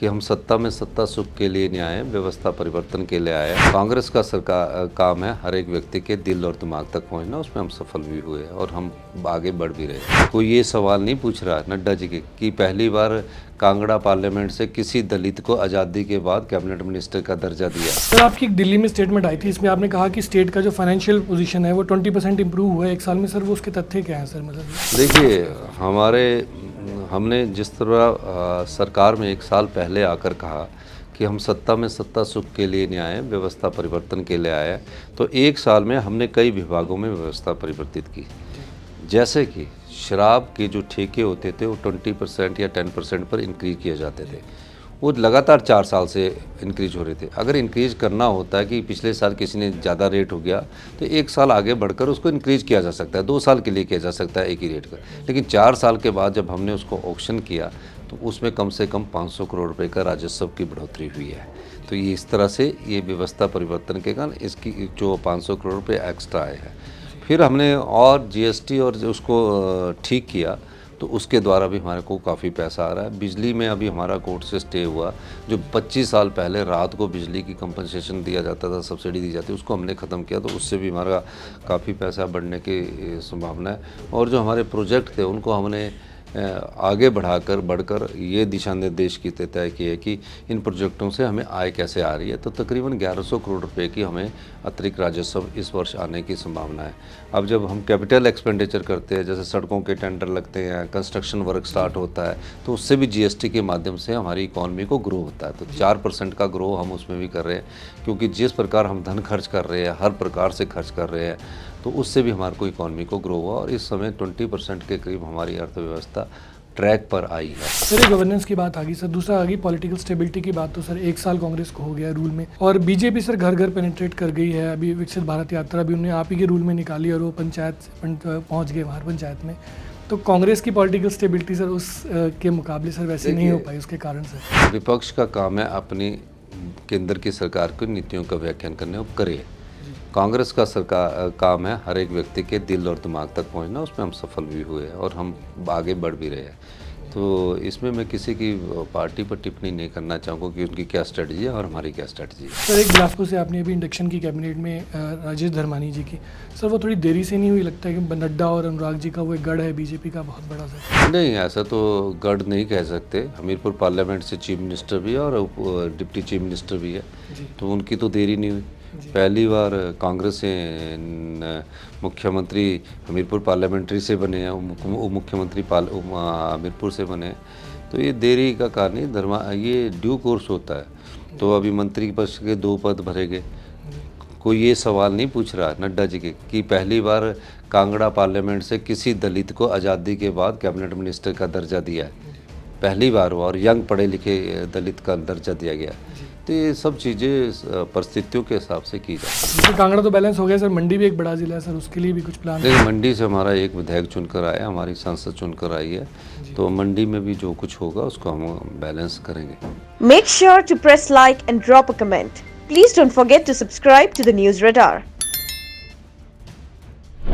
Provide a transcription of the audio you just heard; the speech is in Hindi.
कि हम सत्ता में सत्ता सुख के लिए नहीं आए, व्यवस्था परिवर्तन के लिए आए। कांग्रेस का सरकार काम है हर एक व्यक्ति के दिल और दिमाग तक पहुंचना, उसमें हम सफल भी हुए और हम आगे बढ़ भी रहे। कोई ये सवाल नहीं पूछ रहा नड्डा जी के कि पहली बार कांगड़ा पार्लियामेंट से किसी दलित को आज़ादी के बाद कैबिनेट मिनिस्टर का दर्जा दिया। सर, आपकी एक दिल्ली में स्टेटमेंट आई थी, इसमें आपने कहा कि स्टेट का जो फाइनेंशियल पोजीशन है वो 20% इंप्रूव हुआ है एक साल में। सर, वो उसके तथ्य क्या हैं सर? मतलब देखिए, हमने जिस तरह सरकार में एक साल पहले आकर कहा कि हम सत्ता में सत्ता सुख के लिए नहीं आए, व्यवस्था परिवर्तन के लिए आए, तो एक साल में हमने कई विभागों में व्यवस्था परिवर्तित की। जैसे कि शराब के जो ठेके होते थे वो 20% या 10% पर इंक्रीज किए जाते थे, वो लगातार 4 साल से इंक्रीज हो रहे थे। अगर इंक्रीज करना होता है कि पिछले साल किसी ने ज़्यादा रेट हो गया तो एक साल आगे बढ़कर उसको इंक्रीज किया जा सकता है, 2 साल के लिए किया जा सकता है एक ही रेट का। लेकिन 4 साल के बाद जब हमने उसको ऑक्शन किया तो उसमें कम से कम 500 करोड़ रुपए का राजस्व की बढ़ोतरी हुई है। तो ये इस तरह से ये व्यवस्था परिवर्तन के कारण इसकी जो 500 करोड़ रुपये एक्स्ट्रा आए हैं। फिर हमने और जीएसटी और उसको ठीक किया तो उसके द्वारा भी हमारे को काफ़ी पैसा आ रहा है। बिजली में अभी हमारा कोर्ट से स्टे हुआ, जो 25 साल पहले रात को बिजली की कंपनसेशन दिया जाता था, सब्सिडी दी जाती, उसको हमने ख़त्म किया, तो उससे भी हमारा काफ़ी पैसा बढ़ने की संभावना है। और जो हमारे प्रोजेक्ट थे उनको हमने आगे बढ़कर ये दिशा निर्देश की तय किए कि इन प्रोजेक्टों से हमें आय कैसे आ रही है। तो तकरीबन 1100 करोड़ रुपए की हमें अतिरिक्त राजस्व इस वर्ष आने की संभावना है। अब जब हम कैपिटल एक्सपेंडिचर करते हैं, जैसे सड़कों के टेंडर लगते हैं, कंस्ट्रक्शन वर्क स्टार्ट होता है, तो उससे भी जीएसटी के माध्यम से हमारी इकॉनमी को ग्रो होता है। तो 4% का ग्रो हम उसमें भी कर रहे हैं, क्योंकि जिस प्रकार हम धन खर्च कर रहे हैं, हर प्रकार से खर्च कर रहे हैं, तो उससे भी हमारे को इकॉनमी को ग्रो हुआ और इस समय 20% के करीब हमारी अर्थव्यवस्था ट्रैक पर आई है। सर, ये गवर्नेंस की बात आ गई। सर, दूसरा आ गई पॉलिटिकल स्टेबिलिटी की बात। तो सर, एक साल कांग्रेस को हो गया रूल में और बीजेपी सर घर घर पेनिट्रेट कर गई है। अभी विकसित भारत यात्रा भी उन्होंने आप ही के रूल में निकाली और वो पंचायत पहुँच गए वहाँ पंचायत में। तो कांग्रेस की पॉलिटिकल स्टेबिलिटी सर उस के मुकाबले सर वैसे नहीं हो पाई, उसके कारण सर विपक्ष का काम है अपनी केंद्र की सरकार की नीतियों का व्याख्यान करने और करे। कांग्रेस का सरकार काम है हर एक व्यक्ति के दिल और दिमाग तक पहुंचना, उसमें हम सफल भी हुए और हम आगे बढ़ भी रहे हैं। तो इसमें मैं किसी की पार्टी पर टिप्पणी नहीं करना चाहूँगा कि उनकी क्या स्ट्रेटजी है और हमारी क्या स्ट्रेटजी है। सर, एक बिलासपुर से आपने अभी इंडक्शन की कैबिनेट में राजेश धर्मानी जी की, सर वो थोड़ी देरी से नहीं हुई? लगता है कि नड्डा और अनुराग जी का वो एक गढ़ है बीजेपी का बहुत बड़ा सर। नहीं, ऐसा तो गढ़ नहीं कह सकते। हमीरपुर पार्लियामेंट से चीफ मिनिस्टर भी है और डिप्टी चीफ मिनिस्टर भी है, तो उनकी तो देरी नहीं हुई। पहली बार कांग्रेस से मुख्यमंत्री हमीरपुर पार्लियामेंट्री से बने हैं, उप मुख्यमंत्री हमीरपुर से बने हैं, तो ये देरी का कारण नहीं, ये ड्यू कोर्स होता है। तो अभी मंत्री पद के 2 पद भरे गए। कोई ये सवाल नहीं पूछ रहा नड्डा जी के कि पहली बार कांगड़ा पार्लियामेंट से किसी दलित को आज़ादी के बाद कैबिनेट मिनिस्टर का दर्जा दिया है, पहली बार हुआ, और यंग पढ़े लिखे दलित का दर्जा दिया गया। तो ये सब चीज़ें परिस्थितियों के हिसाब से की जाती है। कांगड़ा तो बैलेंस हो गया सर, मंडी भी एक बड़ा जिला है सर, उसके लिए भी कुछ प्लान है? मंडी से हमारा एक विधायक चुनकर आया, हमारी सांसद चुनकर आई है, तो मंडी में भी जो कुछ होगा उसको हम बैलेंस करेंगे। Make sure to press like and drop a comment. Please don't forget to subscribe to the News Radar.